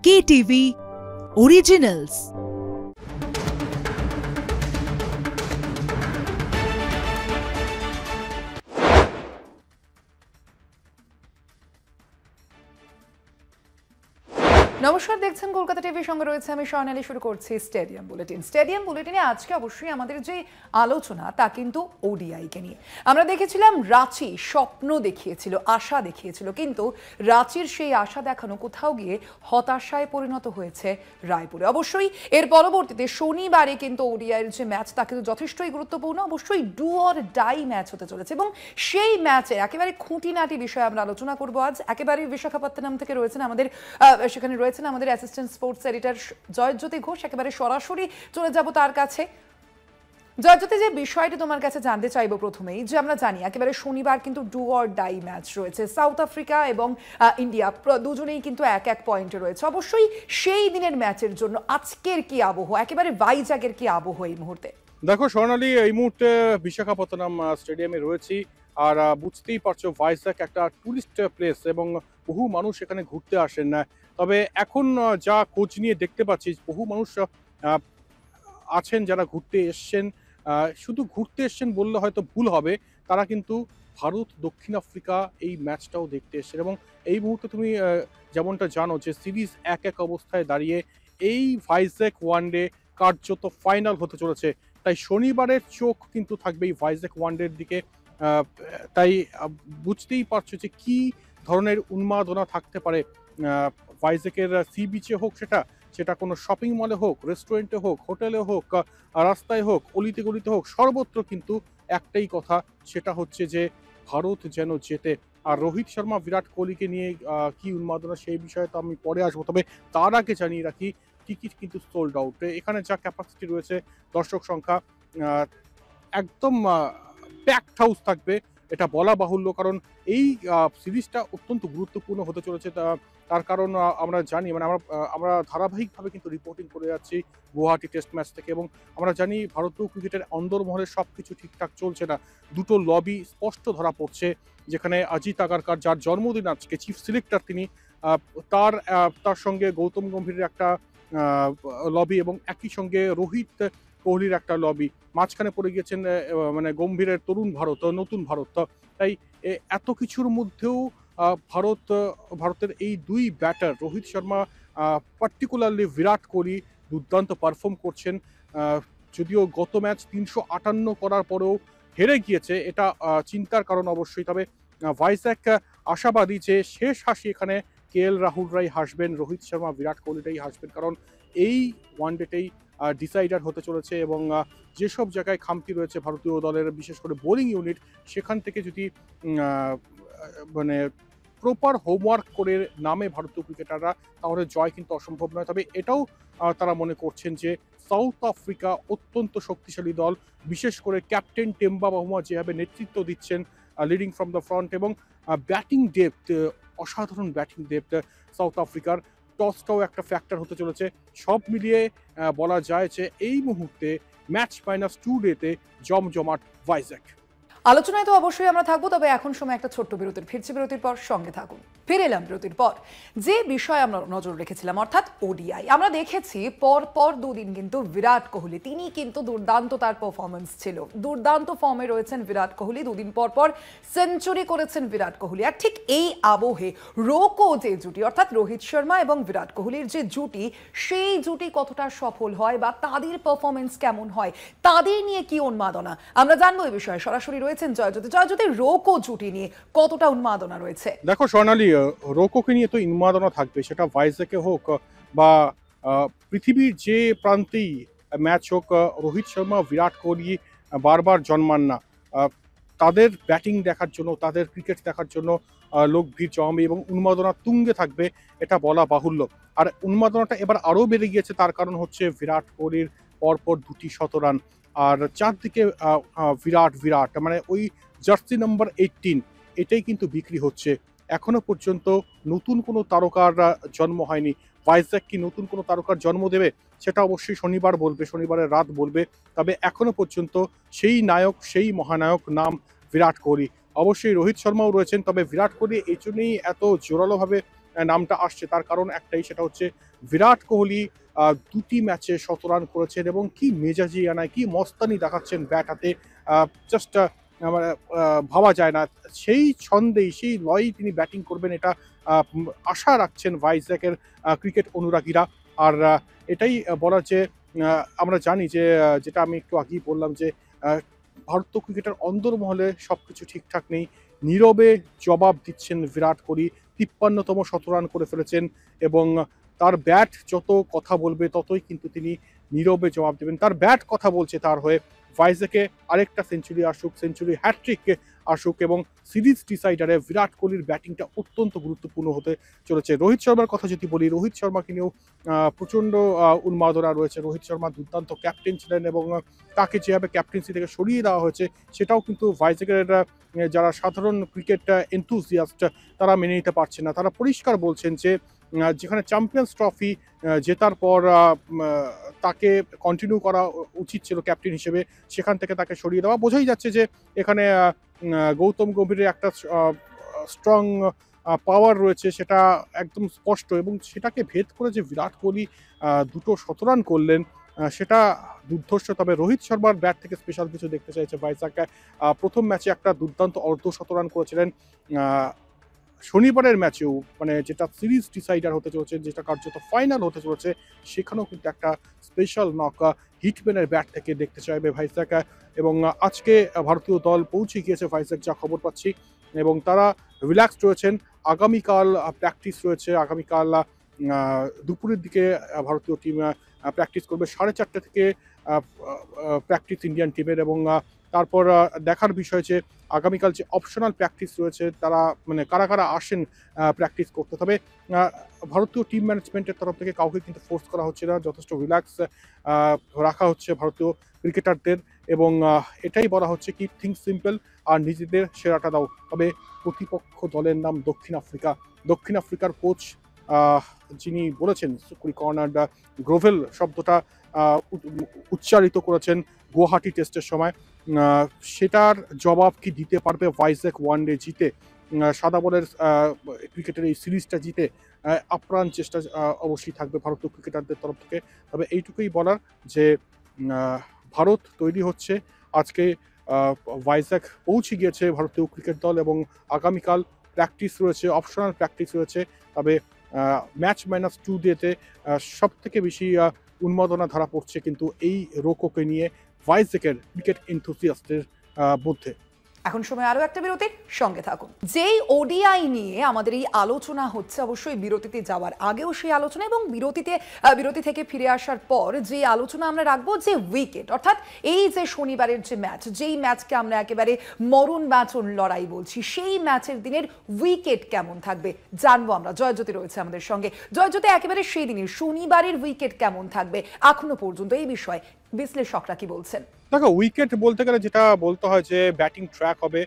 KTV Originals। নমস্কার, দেখছেন কলকাতা টিভির সঙ্গে রয়েছে আমি স্বর্ণালী। শুরু করছি স্টেডিয়াম বুলেটিনে আজকে অবশ্যই আমাদের যে আলোচনা তা কিন্তু ওডিআইকে নিয়ে। আমরা দেখেছিলাম রাঁচি স্বপ্ন দেখিয়েছিল, আশা দেখিয়েছিল, কিন্তু রাঁচির সেই আশা দেখানো কোথাও গিয়ে হতাশায় পরিণত হয়েছে রায়পুরে। অবশ্যই এর পরবর্তীতে শনিবারে কিন্তু ওডিআইয়ের যে ম্যাচ তা কিন্তু যথেষ্টই গুরুত্বপূর্ণ, অবশ্যই ডু অর ডাই ম্যাচ হতে চলেছে এবং সেই ম্যাচে একেবারে খুঁটিনাটি বিষয়ে আমরা আলোচনা করবো আজ। একেবারে বিশাখাপত্তনম থেকে রয়েছেন আমাদের সেখানে রয়েছেন আমাদের assistant sports editor Joyjyoti Ghosh. একেবারে সরাসরি চলে যাব তার কাছে। জয়জ্যোতি, যে বিষয়টি তোমার কাছে জানতে চাইবো প্রথমেই, যে আমরা জানি একেবারে শনিবার কিন্তু ডু অর ডাই ম্যাচ রয়েছে। সাউথ আফ্রিকা এবং ইন্ডিয়া দুজনেই কিন্তু এক এক পয়েন্টে রয়েছে। অবশ্যই সেই দিনের ম্যাচের জন্য আজকের কি আবহ, একেবারে ভাইজ্যাগের কি আবহ এই মুহূর্তে? দেখো স্বর্ণালী, এই মুহূর্তে বিশাখাপত্তনম স্টেডিয়ামে রয়েছি, আর বুঝতেই পারছো ভাইজ্যাগ একটা টুরিস্ট প্লেস এবং বহু মানুষ এখানে ঘুরতে আসেন। তবে এখন যা খোঁজ নিয়ে দেখতে পাচ্ছি, বহু মানুষ আছেন যারা ঘুরতে এসছেন। শুধু ঘুরতে এসছেন বললে হয়তো ভুল হবে, তারা কিন্তু ভারত দক্ষিণ আফ্রিকা এই ম্যাচটাও দেখতে এসছেন। এবং এই মুহূর্তে তুমি যেমনটা জানো যে সিরিজ এক এক অবস্থায় দাঁড়িয়ে এই ভাইজ্যাগ ওয়ানডে কার্যত ফাইনাল হতে চলেছে। তাই শনিবারের চোখ কিন্তু থাকবে এই ভাইজ্যাগ ওয়ানডের দিকে। তাই বুঝতেই পারছো যে কি ধরনের উন্মাদনা থাকতে পারে ভাইজ্যাগের সি বিচে হোক, সেটা কোনো শপিং মলে হোক, রেস্টুরেন্টে হোক, হোটেলে হোক, রাস্তায় হোক, অলিতে গলিতে হোক, সর্বত্র কিন্তু একটাই কথা, সেটা হচ্ছে যে ভারত যেন জেতে। আর রোহিত শর্মা বিরাট কোহলিকে নিয়ে কি উন্মাদনা সেই বিষয়ে তো আমি পরে আসবো। তবে তার আগে জানিয়ে রাখি, টিকিট কিন্তু সোল্ড আউট। এখানে যা ক্যাপাসিটি রয়েছে, দর্শক সংখ্যা, একদম প্যাকড হাউস থাকবে, এটা বলা বাহুল্য। কারণ এই সিরিজটা অত্যন্ত গুরুত্বপূর্ণ হতে চলেছে। তার কারণ আমরা জানি, মানে আমরা ধারাবাহিকভাবে কিন্তু রিপোর্টিং করে যাচ্ছি গুয়াহাটি টেস্ট ম্যাচ থেকে, এবং আমরা জানি ভারতীয় ক্রিকেটের অন্দরমহলে সব কিছু ঠিকঠাক চলছে না। দুটো লবি স্পষ্ট ধরা পড়ছে, যেখানে অজিত আগারকার, যার জন্মদিন আজকে, চিফ সিলেক্টর তিনি, তার সঙ্গে গৌতম গম্ভীরের একটা লবি এবং একই সঙ্গে রোহিত কোহলির একটা লবি, মাঝখানে পড়ে গিয়েছেন মানে গম্ভীরের তরুণ ভারত, নতুন ভারত। তাই এত কিছুর মধ্যেও ভারতের এই দুই ব্যাটার রোহিত শর্মা, পার্টিকুলারলি বিরাট কোহলি দুর্দান্ত পারফর্ম করছেন। যদিও গত ম্যাচ 358 করার পরেও হেরে গিয়েছে, এটা চিন্তার কারণ অবশ্যই। তবে ভাইজ্যাগ আশাবাদী যে শেষ হাসি এখানে KL রাহুলরাই হাসবেন, রোহিত শর্মা বিরাট কোহলিটাই হাসবেন, কারণ এই ওয়ানডেতেই ডিসাইডার হতে চলেছে। এবং যেসব জায়গায় খামতি রয়েছে ভারতীয় দলের, বিশেষ করে বোলিং ইউনিট, সেখান থেকে যদি মানে প্রপার হোমওয়ার্ক করে নামে ভারতীয় ক্রিকেটাররা, তাহলে জয় কিন্তু অসম্ভব নয়। তবে এটাও তারা মনে করছেন যে সাউথ আফ্রিকা অত্যন্ত শক্তিশালী দল, বিশেষ করে ক্যাপ্টেন টেম্বা বাহুমা যেভাবে নেতৃত্ব দিচ্ছেন লিডিং ফ্রম দ্য ফ্রন্ট, এবং ব্যাটিং ডেপথ, অসাধারণ ব্যাটিং ডেপথ সাউথ আফ্রিকার। টসটাও একটা ফ্যাক্টর হতে চলেছে। সব মিলিয়ে বলা যায় যে এই মুহূর্তে ম্যাচ -2 ডেতে জমজমাট ভাইজ্যাগ। আলোচনায় তো অবশ্যই আমরা থাকবো, তবে এখন সময় একটা ছোট্ট বিরতির। ফিরছি বিরতির পর, সঙ্গে থাকুন। ফিরে এলাম বিরতির পর। যে বিষয়ে আমরা নজর রেখেছিলাম, অর্থাৎ ওডিআই, আমরা দেখেছি পর দুদিন কিন্তু বিরাট কোহলি, তিনি কিন্তু দুর্দান্ত তার পারফরমেন্স ছিল, দুর্দান্ত ফর্মে রয়েছেন বিরাট কোহলি। দুদিন পর সেঞ্চুরি করেছেন বিরাট কোহলি। আর ঠিক এই আবহে রোকো যে জুটি, অর্থাৎ রোহিত শর্মা এবং বিরাট কোহলির যে জুটি, সেই জুটি কতটা সফল হয় বা তাদের পারফরমেন্স কেমন হয়, তাদের নিয়ে কি উন্মাদনা, আমরা জানবো এই বিষয়ে। সরাসরি রয়েছেন জয়জ্যোতি। রোকো জুটি নিয়ে কতটা উন্মাদনা রয়েছে? দেখো স্বর্ণালী, রোকোকে নিয়ে তো উন্মাদনা থাকবে, সেটা ভাইজ্যাগে হোক বা পৃথিবীর যে প্রান্তেই ম্যাচ হোক। রোহিত শর্মা, বিরাট কোহলি বারবার জন্মান না, তাদের ব্যাটিং দেখার জন্য, তাদের ক্রিকেট দেখার জন্য লোক ভিড় জমাবে এবং উন্মাদনা তুঙ্গে থাকবে, এটা বলা বাহুল্য। আর উন্মাদনাটা এবার আরও বেড়ে গিয়েছে, তার কারণ হচ্ছে বিরাট কোহলির পরপর 2টি শতরান, আর চারদিকে বিরাট মানে ওই জার্সি নাম্বার 18, এটাই কিন্তু বিক্রি হচ্ছে। এখনো পর্যন্ত নতুন কোনো তারকার জন্ম হয়নি। ভাইজ্যাগ কি নতুন কোনো তারকার জন্ম দেবে, সেটা অবশ্যই শনিবার বলবে, শনিবারের রাত বলবে। তবে এখনো পর্যন্ত সেই নায়ক, সেই মহানায়ক নাম বিরাট কোহলি। অবশ্যই রোহিত শর্মাও রয়েছেন, তবে বিরাট কোহলি এই জন্যই এত জোরালোভাবে নামটা আসছে তার কারণ একটাই, সেটা হচ্ছে বিরাট কোহলি দুটি ম্যাচে ১৭ রান করেছেন এবং কি মেজাজি আনায় কি মস্তানি দেখাচ্ছেন ব্যাট হাতে, জাস্ট মানে ভাবা যায় না। সেই ছন্দেই সেই লয়েই তিনি ব্যাটিং করবেন এটা আশা রাখছেন ভাইজ্যাকের ক্রিকেট অনুরাগীরা। আর এটাই বলার যে আমরা জানি যে যেটা আমি একটু আগেই বললাম যে ভারতীয় ক্রিকেটের অন্দরমহলে সবকিছু ঠিকঠাক নেই। নীরবে জবাব দিচ্ছেন বিরাট কোহলি। ৫৩তম শতরান করে ফেলেছেন এবং তার ব্যাট যত কথা বলবে ততই কিন্তু তিনি নীরবে জবাব দেবেন। তার ব্যাট কথা বলছে তার হয়ে। ভাইজ্যাকে আরেকটা সেঞ্চুরি আসুক, সেঞ্চুরি হ্যাটট্রিক আসুক এবং সিরিজ ডিসাইডারে বিরাট কোহলির ব্যাটিংটা অত্যন্ত গুরুত্বপূর্ণ হতে চলেছে। রোহিত শর্মার কথা যদি বলি, রোহিত শর্মাকে নিয়েও প্রচণ্ড উন্মাদনা রয়েছে। রোহিত শর্মা দুর্দান্ত ক্যাপ্টেন ছিলেন এবং তাকে যেভাবে ক্যাপ্টেন্সি থেকে সরিয়ে দেওয়া হয়েছে সেটাও কিন্তু ভাইজ্যাকের যারা সাধারণ ক্রিকেট এনথুজিয়াস্ট তারা মেনে নিতে পারছে না। তারা পরিষ্কার বলছেন যে যেখানে চ্যাম্পিয়ন্স ট্রফি জেতার পর তাকে কন্টিনিউ করা উচিত ছিল ক্যাপ্টেন হিসেবে, সেখান থেকে তাকে সরিয়ে দেওয়া। বোঝাই যাচ্ছে যে এখানে গৌতম গম্ভীরের একটা স্ট্রং পাওয়ার রয়েছে, সেটা একদম স্পষ্ট এবং সেটাকে ভেদ করে যে বিরাট কোহলি দুটো শতরান করলেন সেটা দুর্ধর্ষ। তবে রোহিত শর্মার ব্যাট থেকে স্পেশাল কিছু দেখতে চাইছে ভাইজ্যাক। প্রথম ম্যাচে একটা দুর্দান্ত অর্ধ শতরান করেছিলেন, শনিবারের ম্যাচেও মানে যেটা সিরিজ ডিসাইডার হতে চলেছে, যেটা কার্যত ফাইনাল হতে চলেছে, সেখানেও কিন্তু একটা স্পেশাল নক হিটম্যানের ব্যাট থেকে দেখতে চাইবে ভাইজ্যাক। এবং আজকে ভারতীয় দল পৌঁছে গিয়েছে ভাইজ্যাক যা খবর পাচ্ছি, এবং তারা রিল্যাক্সড রয়েছেন। আগামীকাল প্র্যাকটিস রয়েছে, আগামীকাল দুপুরের দিকে ভারতীয় টিম প্র্যাকটিস করবে। 4:30 থেকে প্র্যাকটিস ইন্ডিয়ান টিমের, এবং তারপর দেখার বিষয় যে আগামীকাল যে অপশনাল প্র্যাকটিস রয়েছে তারা মানে কারা কারা আসেন প্র্যাকটিস করতে। তবে ভারতীয় টিম ম্যানেজমেন্টের তরফ থেকে কাউকে কিন্তু ফোর্স করা হচ্ছে না, যথেষ্ট রিল্যাক্স রাখা হচ্ছে ভারতীয় ক্রিকেটারদের, এবং এটাই বলা হচ্ছে কিপ থিংস সিম্পল আর নিজেদের সেরাটা দাও। তবে প্রতিপক্ষ দলের নাম দক্ষিণ আফ্রিকা। দক্ষিণ আফ্রিকার কোচ যিনি বলেছেন সুকুরি কর্নার গ্রোভেল শব্দটা উচ্চারিত করেছেন গুয়াহাটি টেস্টের সময়, সেটার জবাব কি দিতে পারবে ভাইজ্যাক ওয়ানডে জিতে, সাদা বলের ক্রিকেটের এই সিরিজটা জিতে? আপ্রাণ চেষ্টা অবশ্যই থাকবে ভারতীয় ক্রিকেটারদের তরফ থেকে। তবে এইটুকুই বলার যে ভারত তৈরি হচ্ছে। আজকে ভাইজ্যাক পৌঁছে গিয়েছে ভারতীয় ক্রিকেট দল এবং আগামীকাল প্র্যাকটিস রয়েছে, অপশনাল প্র্যাকটিস রয়েছে। তবে ম্যাচ -2 দিয়েতে সব থেকে বেশি উন্মাদনা ধরা পড়ছে কিন্তু এই রোকোকে নিয়ে ভাইজ্যাকের ক্রিকেট এনথুসিয়াস্টদের মধ্যে। এখন সময় আরো একটা বিরতির, সঙ্গে থাকুন। যেই ওডিআই নিয়ে আমাদের এই আলোচনা হচ্ছে, অবশ্যই বিরতিতে যাওয়ার আগেও সেই আলোচনা এবং বিরতি থেকে ফিরে আসার পর যে আলোচনা আমরা রাখবো যে উইকেট, অর্থাৎ এই যে শনিবারের যে ম্যাচ, যেই ম্যাচকে আমরা একেবারে মরণ বাঁচন লড়াই বলছি, সেই ম্যাচের দিনের উইকেট কেমন থাকবে জানবো আমরা। জয়জ্যোতি রয়েছে আমাদের সঙ্গে। জয়জ্যোতি, একেবারে সেই দিনের শনিবারের উইকেট কেমন থাকবে এখনো পর্যন্ত এই বিষয়ে বিশ্লেষকরা কি বলছেন? দেখো, উইকেট বলতে গেলে যেটা বলতে হয় যে ব্যাটিং ট্র্যাক হবে।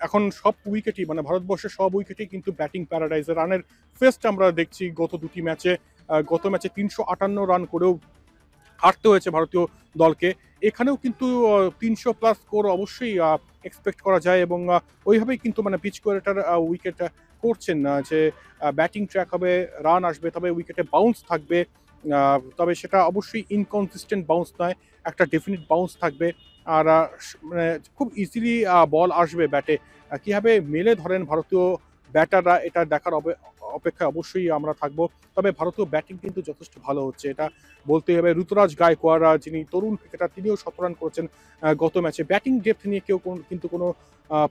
এখন সব উইকেটই মানে ভারতবর্ষের সব উইকেটই কিন্তু ব্যাটিং প্যারাডাইজের রানের ফেস্ট আমরা দেখছি গত দুটি ম্যাচে। গত ম্যাচে 358 রান করেও হারতে হয়েছে ভারতীয় দলকে। এখানেও কিন্তু 300+ স্কোর অবশ্যই এক্সপেক্ট করা যায়, এবং ওইভাবেই কিন্তু মানে পিচ কোয়ারেটার উইকেট করছেন যে ব্যাটিং ট্র্যাক হবে, রান আসবে, তবে উইকেটে বাউন্স থাকবে। তবে সেটা অবশ্যই ইনকনসিস্টেন্ট বাউন্স নয়, একটা ডেফিনিট বাউন্স থাকবে। আর মানে খুব ইজিলি বল আসবে ব্যাটে। কীভাবে মেলে ধরেন ভারতীয় ব্যাটাররা এটা দেখার অপেক্ষায় অবশ্যই আমরা থাকবো। তবে ভারতীয় ব্যাটিং কিন্তু যথেষ্ট ভালো হচ্ছে, এটা বলতেই হবে। ঋতুরাজ গায়কোয়াড় যিনি তরুণ ক্রিকেটার, তিনিও শতরান করেছেন গত ম্যাচে। ব্যাটিং ডেপথ নিয়ে কেউ কিন্তু কোনো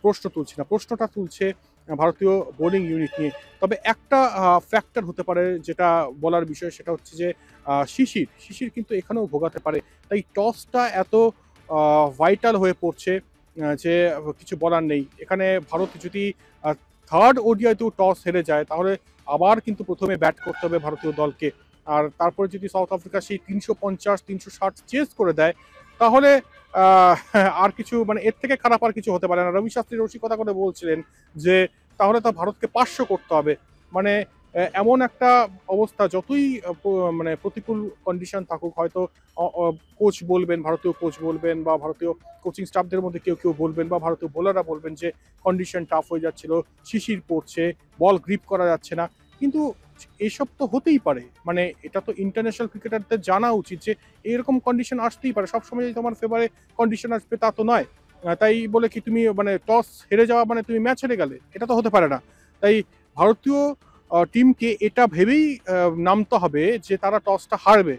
প্রশ্ন তুলছে না, প্রশ্নটা তুলছে ভারতীয় বোলিং ইউনিট নিয়ে। তবে একটা ফ্যাক্টর হতে পারে যেটা বলার বিষয়, সেটা হচ্ছে যে শিশির কিন্তু এখানেও ভোগাতে পারে। তাই টসটা এত ভাইটাল হয়ে পড়ছে যে কিছু বলার নেই। এখানে ভারত যদি থার্ড ওডিআইতেও টস হেরে যায় তাহলে আবার কিন্তু প্রথমে ব্যাট করতে হবে ভারতীয় দলকে। আর তারপরে যদি সাউথ আফ্রিকা সেই 350-360 চেস করে দেয় তাহলে আর কিছু মানে এর থেকে খারাপ আর কিছু হতে পারে না। রবি শাস্ত্রী রসিকতা করে বলছিলেন যে তাহলে তো ভারতকে 500 করতে হবে। মানে এমন একটা অবস্থা, যতই মানে প্রতিকূল কন্ডিশন থাকুক, হয়তো কোচ বলবেন, ভারতীয় কোচ বলবেন বা ভারতীয় কোচিং স্টাফদের মধ্যে কেউ বলবেন বা ভারতীয় বোলাররা বলবেন যে কন্ডিশন টাফ হয়ে যাচ্ছিল, শিশির পড়ছে, বল গ্রিপ করা যাচ্ছে না। কিন্তু এসব তো হতেই পারে, মানে এটা তো ইন্টারন্যাশনাল ক্রিকেটারদের জানা উচিত যে এরকম কন্ডিশন আসতেই পারে, সবসময় যে তোমার ফেভারে কন্ডিশন আসবে তা তো নয়। তাই বলে কি তুমি মানে টস হেরে যাওয়া মানে তুমি ম্যাচ হেরে গেলে, এটা তো হতে পারে না। তাই ভারতীয় টিমকে এটা ভেবেই নামতে হবে যে তারা টসটা হারবে।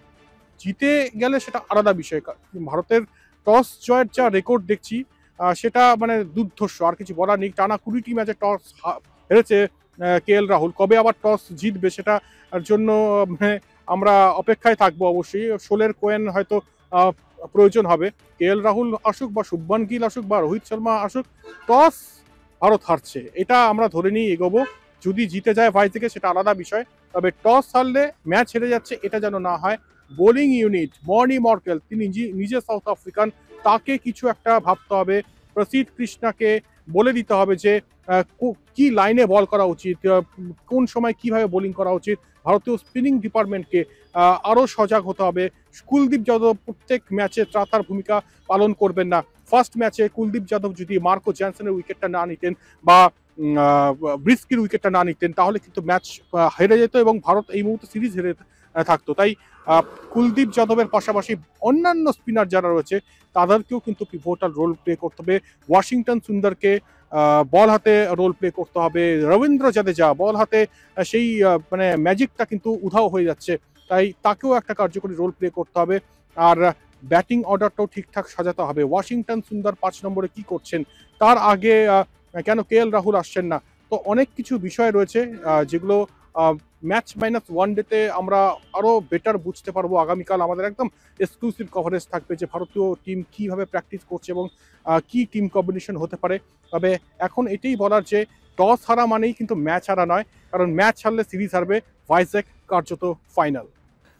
জিতে গেলে সেটা আলাদা বিষয়। ভারতের টস জয়ের যা রেকর্ড দেখছি সেটা মানে দুর্ধর্ষ, আর কিছু বলার নেই। টানা 20টি ম্যাচে টস হেরেছে KL রাহুল। কবে আবার টস জিতবে সেটার জন্য মানে আমরা অপেক্ষায় থাকবো অবশ্যই। শোলের কোয়েন হয়তো প্রয়োজন হবে। KL রাহুল আসুক বা শুভমান গিল আসুক বা রোহিত শর্মা আসুক, টস ভারত হারছে এটা আমরা ধরে নিয়ে এগোবো। যদি জিতে যায় ভাইসেকে সেটা আলাদা বিষয়, তবে টস হারলে ম্যাচ হেরে যাচ্ছে এটা যেন না হয়। বোলিং ইউনিট মর্নি মর্কেল, তিনি নিজে সাউথ আফ্রিকান, তাকে কিছু একটা ভাবতে হবে। প্রসিদ্ধ কৃষ্ণাকে বলে দিতে হবে যে কি লাইনে বল করা উচিত, কোন সময় কিভাবে বোলিং করা উচিত। ভারতীয় স্পিনিং ডিপার্টমেন্টকে আরও সজাগ হতে হবে। কুলদীপ যাদব প্রত্যেক ম্যাচে ত্রাতার ভূমিকা পালন করবেন না। ফার্স্ট ম্যাচে কুলদীপ যাদব যদি মার্কো জ্যানসনের উইকেটটা না নিতেন বা ব্রিস্কির উইকেটটা না নিতেন তাহলে কিন্তু ম্যাচ হেরে যেত এবং ভারত এই মুহূর্তে সিরিজ হেরে থাকতো। তাই কুলদীপ যাদবের পাশাপাশি অন্যান্য স্পিনার যারা রয়েছে তাদেরকেও কিন্তু পিভোটাল রোল প্লে করতে হবে। ওয়াশিংটন সুন্দরকে বল হাতে রোল প্লে করতে হবে। রবীন্দ্র জাদেজা বল হাতে সেই মানে ম্যাজিকটা কিন্তু উধাও হয়ে যাচ্ছে, তাই তাকেও একটা কার্যকরী রোল প্লে করতে হবে। আর ব্যাটিং অর্ডারটাও ঠিকঠাক সাজাতে হবে। ওয়াশিংটন সুন্দর 5 নম্বরে কি করছেন, তার আগে কেন KL রাহুল আসছেন না, তো অনেক কিছু বিষয় রয়েছে যেগুলো ম্যাচ মাইনাস ওয়ান ডেতে আমরা আরও বেটার বুঝতে পারবো। আগামীকাল আমাদের একদম এক্সক্লুসিভ কভারেজ থাকবে যে ভারতীয় টিম কীভাবে প্র্যাকটিস করছে এবং কি টিম কম্বিনেশন হতে পারে। তবে এখন এটাই বলার যে টস হারা মানেই কিন্তু ম্যাচ হারা নয়, কারণ ম্যাচ হারলে সিরিজ হারবে ভাইজ্যাক কার্যত ফাইনাল।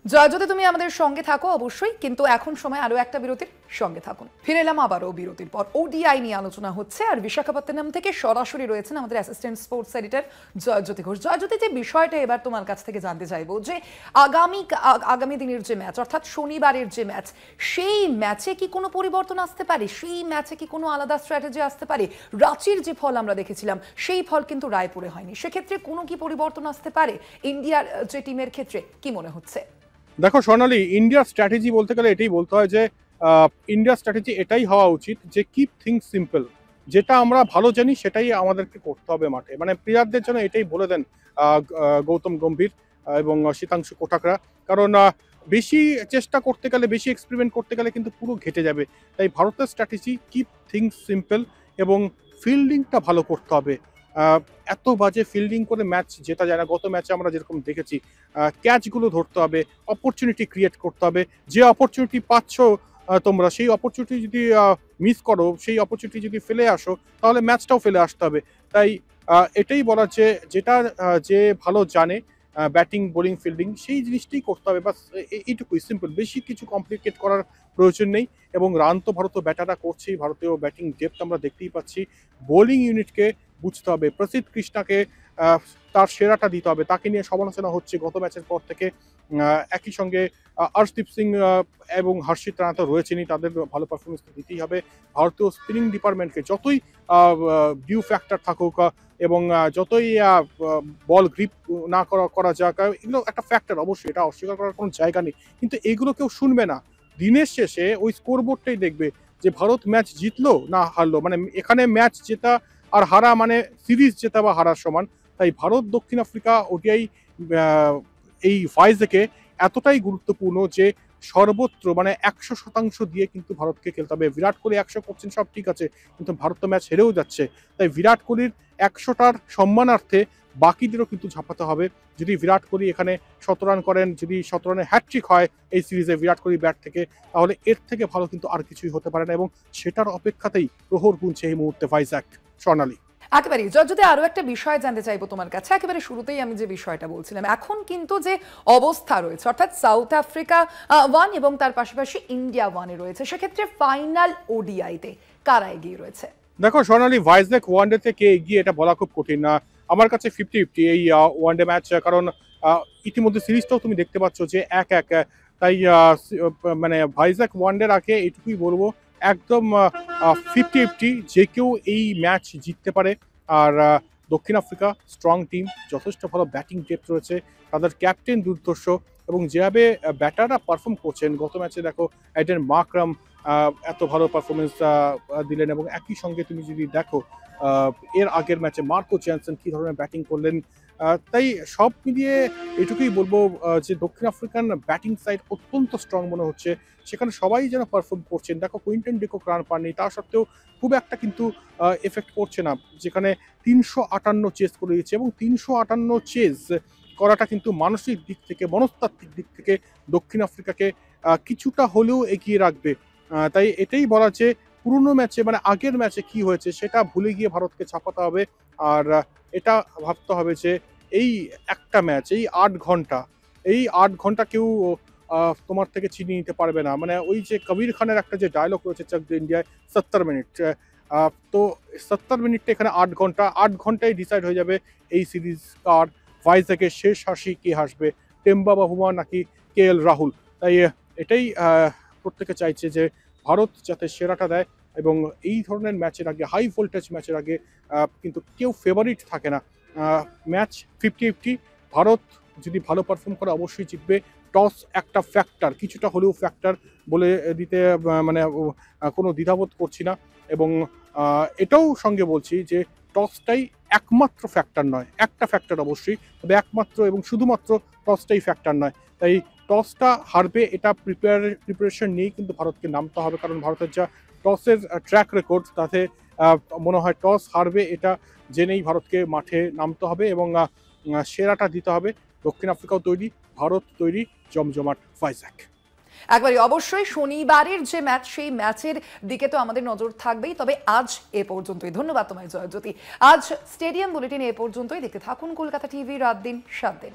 জয়, যদি তুমি আমাদের সঙ্গে থাকো অবশ্যই, কিন্তু এখন সময় আরো একটা বিরতির, সঙ্গে থাকুন। ফিরে এলাম আবারও বিরতির পর। ওডিআই নিয়ে আলোচনা হচ্ছে আর বিশাখাপত্তনম থেকে সরাসরি রয়েছেন আমাদের assistant sports editor Joyjyoti Ghosh. Joyjyoti, যে বিষয়টা এবার তোমার কাছ থেকে জানতে চাইবো যে আগামী দিনের যে ম্যাচ অর্থাৎ শনিবারের যে ম্যাচ, সেই ম্যাচে কি কোনো পরিবর্তন আসতে পারে? সেই ম্যাচে কি কোনো আলাদা স্ট্র্যাটেজি আসতে পারে? রাঁচির যে ফল আমরা দেখেছিলাম সেই ফল কিন্তু রায়পুরে হয়নি, সেক্ষেত্রে কোনো কি পরিবর্তন আসতে পারে ইন্ডিয়ার যে টিমের ক্ষেত্রে? কি মনে হচ্ছে? দেখো সোনালি, ইন্ডিয়ার স্ট্র্যাটেজি বলতে গেলে এটাই বলতে হয় যে ইন্ডিয়ার স্ট্র্যাটেজি এটাই হওয়া উচিত যে কিপ থিংস সিম্পল। যেটা আমরা ভালো জানি সেটাই আমাদেরকে করতে হবে মাঠে। মানে প্লেয়ারদের জন্য এটাই বলে দেন গৌতম গম্ভীর এবং শীতাংশু কোটাকরা। কারণ বেশি চেষ্টা করতে গেলে, বেশি এক্সপেরিমেন্ট করতে গেলে কিন্তু পুরো ঘেটে যাবে। তাই ভারতের স্ট্র্যাটেজি কিপ থিংস সিম্পল এবং ফিল্ডিংটা ভালো করতে হবে। এত বাজে ফিল্ডিং করে ম্যাচ জেতা যায় না। গত ম্যাচে আমরা যেরকম দেখেছি, ক্যাচগুলো ধরতে হবে, অপরচুনিটি ক্রিয়েট করতে হবে। যে অপরচুনিটি পাচ্ছ তোমরা, সেই অপরচুনিটি যদি মিস করো, সেই অপরচুনিটি যদি ফেলে আসো, তাহলে ম্যাচটাও ফেলে আসতে হবে। তাই এটাই বলার যে যেটা যে ভালো জানে ব্যাটিং, বোলিং, ফিল্ডিং, সেই জিনিসটাই করতে হবে। বাস এইটুকুই, সিম্পল, বেশি কিছু কমপ্লিকেট করার প্রয়োজন নেই। এবং রান তো ভারতীয় ব্যাটাররা করছেই, ভারতীয় ব্যাটিং ডেপথ আমরা দেখতেই পাচ্ছি। বোলিং ইউনিটকে বুঝতে হবে, প্রসিদ্ধ কৃষ্ণাকে তার সেরাটা দিতে হবে। তাকে নিয়ে সমালোচনা হচ্ছে গত ম্যাচের পর থেকে। একই সঙ্গে আর্শদীপ সিং এবং হর্ষিত রানা তো রয়েছেনই, তাদের ভালো পারফরমেন্স দিতেই হবে। ভারতীয় স্পিনিং ডিপার্টমেন্টকে যতই ডিউ ফ্যাক্টর থাকুক এবং যতই বল গ্রিপ না করা যাক, এগুলো একটা ফ্যাক্টর অবশ্যই, এটা অস্বীকার করার কোনো জায়গা নেই, কিন্তু এগুলো কেউ শুনবে না। দিনের শেষে ওই স্কোরবোর্ডটাই দেখবে যে ভারত ম্যাচ জিতলো না হারলো। মানে এখানে ম্যাচ জেতা আর হারা মানে সিরিজ জেতা বা হারার সমান। তাই ভারত দক্ষিণ আফ্রিকা ওডিআই এই ভাইজ্যাকে এতটাই গুরুত্বপূর্ণ যে সর্বত্র মানে 100% দিয়ে কিন্তু ভারতকে খেলতে হবে। বিরাট কোহলি 100 করছেন, সব ঠিক আছে, কিন্তু ভারত তো ম্যাচ হেরেও যাচ্ছে। তাই বিরাট কোহলির 100টার সম্মানার্থে বাকিদেরও কিন্তু ঝাঁপাতে হবে। যদি বিরাট কোহলি এখানে 17 রান করেন, যদি 17 রানে হ্যাটট্রিক হয় এই সিরিজে বিরাট কোহলি ব্যাট থেকে, তাহলে এর থেকে ভালো কিন্তু আর কিছুই হতে পারে না। এবং সেটার অপেক্ষাতেই প্রহর গুনছে এই মুহূর্তে ভাইজ্যাক। স্বর্ণালী, একেবারেই। যদি আরো একটা বিষয় জানতে চাইবো তোমার কাছে, একেবারে শুরুতেই আমি যে বিষয়টা বলছিলাম, এখন কিন্তু যে অবস্থা রয়েছে অর্থাৎ সাউথ আফ্রিকা 1 এবং তার পাশাপাশি ইন্ডিয়া 1-এ রয়েছে, সেক্ষেত্রে ফাইনাল ওডিআইতে কারা এগিয়ে রয়েছে? দেখো সোনালী, ভাইজ্যাক ওয়ানডেতে কে এগিয়ে এটা বলা খুব কঠিন। আমার কাছে 50-50 এই ওয়ানডে ম্যাচ, কারণ ইতিমধ্যে সিরিজটাও তুমি দেখতে পাচ্ছ যে 1-1। তাই মানে ভাইজ্যাক ওয়ানডের আগে এটুকুই বলবো, একদম 50-50 যে কেউ এই ম্যাচ জিততে পারে। আর দক্ষিণ আফ্রিকা স্ট্রং টিম, যথেষ্ট ভালো ব্যাটিং ডেপথ রয়েছে, তাদের ক্যাপ্টেন দুর্ধর্ষ এবং যেভাবে ব্যাটাররা পারফর্ম করছেন, গত ম্যাচে দেখো এডেন মাকরাম এত ভালো পারফরমেন্স দিলেন এবং একই সঙ্গে তুমি যদি দেখো এর আগের ম্যাচে মার্কো চ্যানসন কী ধরনের ব্যাটিং করলেন। তাই সব মিলিয়ে এটুকুই বলবো যে দক্ষিণ আফ্রিকান ব্যাটিং সাইড অত্যন্ত স্ট্রং মনে হচ্ছে, সেখানে সবাই যেন পারফর্ম করছেন। দেখো কুইন্টন ডি কক রান পাননি, তা সত্ত্বেও খুব একটা কিন্তু এফেক্ট করছে না, যেখানে 358 চেস করে দিয়েছে এবং 358 চেস করাটা কিন্তু মানসিক দিক থেকে, মনস্তাত্ত্বিক দিক থেকে দক্ষিণ আফ্রিকাকে কিছুটা হলেও এগিয়ে রাখবে। তাই এটাই বলা যে পুরনো ম্যাচে মানে আগের ম্যাচে কি হয়েছে সেটা ভুলে গিয়ে ভারতকে ছাপাতে হবে। আর এটা ভাবতে হবে যে এই একটা ম্যাচ, এই 8 ঘন্টা কেউ তোমার থেকে ছিনিয়ে নিতে পারবে না। মানে ওই যে কবির খানের একটা যে ডায়লগ রয়েছে চক দে ইন্ডিয়ায় 70 মিনিট, তো 70 মিনিটটা এখানে 8 ঘন্টায় ডিসাইড হয়ে যাবে এই সিরিজ কার ভাইজাকের শেষ হাসি কে হাসবে, টেম্বা বাহুমা নাকি KL রাহুল। তাই এটাই প্রত্যেকে চাইছে যে ভারত যাতে সেরাটা দেয় এবং এই ধরনের ম্যাচের আগে, হাই ভোল্টেজ ম্যাচের আগে কিন্তু কেউ ফেভারিট থাকে না। ম্যাচ 50-50, ভারত যদি ভালো পারফর্ম করে অবশ্যই জিতবে। টস একটা ফ্যাক্টর, কিছুটা হলেও ফ্যাক্টর বলে দিতে মানে কোনো দ্বিধাবোধ করছি না এবং এটাও সঙ্গে বলছি যে টসটাই একমাত্র ফ্যাক্টর নয়, একটা ফ্যাক্টর অবশ্যই, তবে একমাত্র এবং শুধুমাত্র টসটাই ফ্যাক্টর নয়। তাই টসটা হারবে এটা প্রিপারেশন নিয়েই কিন্তু ভারতকে নামতে হবে, কারণ ভারতের যা টসের ট্র্যাক রেকর্ড তাতে মনে হয় টস হারবে এটা জেনেই ভারতকে মাঠে নামতে হবে এবং সেরাটা দিতে হবে। দক্ষিণ আফ্রিকাও তৈরি, ভারত তৈরি, জমজমাট ভাইজাক। একবারই অবশ্যই শনিবারের যে ম্যাচ, সেই ম্যাচের দিকে তো আমাদের নজর থাকবেই। তবে আজ এ পর্যন্তই। ধন্যবাদ তোমায় জয়জ্যোতি। আজ স্টেডিয়াম বুলেটিন এ পর্যন্তই। দেখতে থাকুন কলকাতা টিভি, রাত দিন 7 দিন।